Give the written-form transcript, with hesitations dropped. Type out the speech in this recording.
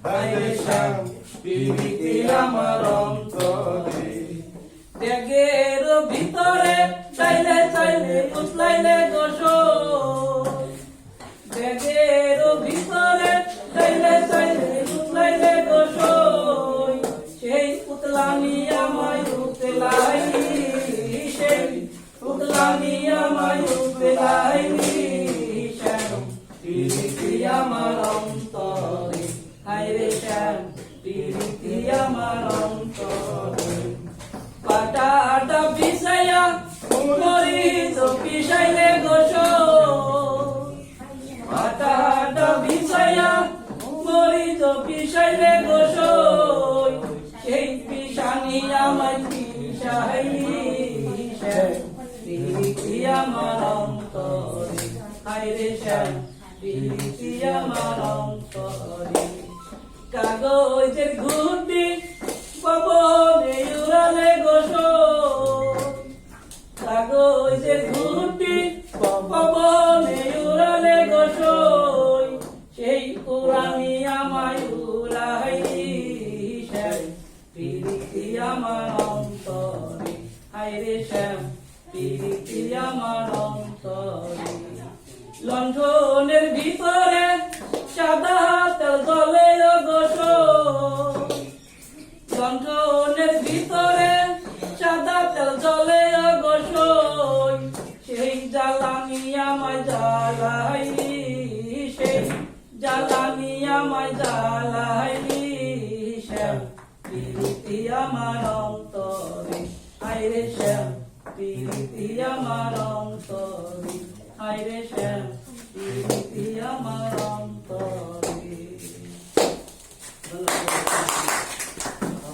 হায়রে শ্যাম প্রীতি আমার অন্তরে। ব্যাগের ভিতরে চাইলে চাইলে উতলাইলে গোসল, ব্যাগের ভিতরে চাইলে চাইলে উতলাইলে গোসল, সেই উতলানি আমায় উতলাইনি, সেই উতলানি আমায় উতলাইনি, শ্যাম প্রীতি আমার অন্তরে, হায়রে শ্যাম প্রীতি আমার অন্তরে। পাটাটা পিছাইয়া মরিচ পিছাইলে গোসল, পাটাটা পিছাইয়া মরিচ পিছাইলে গোসল, সেই পিছানি আমায় পিছাইনি, শ্যাম প্রীতি আমার অন্তরে, হায়রে শ্যাম প্রীতি আমার অন্তরে। কাগজের ঘুঁটি পবনে উড়ালে গোসল, কাগজের ঘুঁটি পবনে উড়ালে গোসল, সেই উড়ানি আমায় উড়াইনি, শ্যাম প্রীতি আমার অন্তরে, হায়রে শ্যাম প্রীতি আমার অন্তরে। লণ্ঠনের ভিতরে সাদা তেল জ্বলে গোসল, লণ্ঠনের ভিতরে সাদা তেল জ্বলে গোসল, সেই জ্বালানি আমায় জ্বালাইনি, সেই জ্বালানি আমায় জ্বালাইনি, শ্যাম প্রীতি আমার অন্তরে, হায়রে শ্যাম প্রীতি আমার অন্তরে, হায়রে শ্যাম।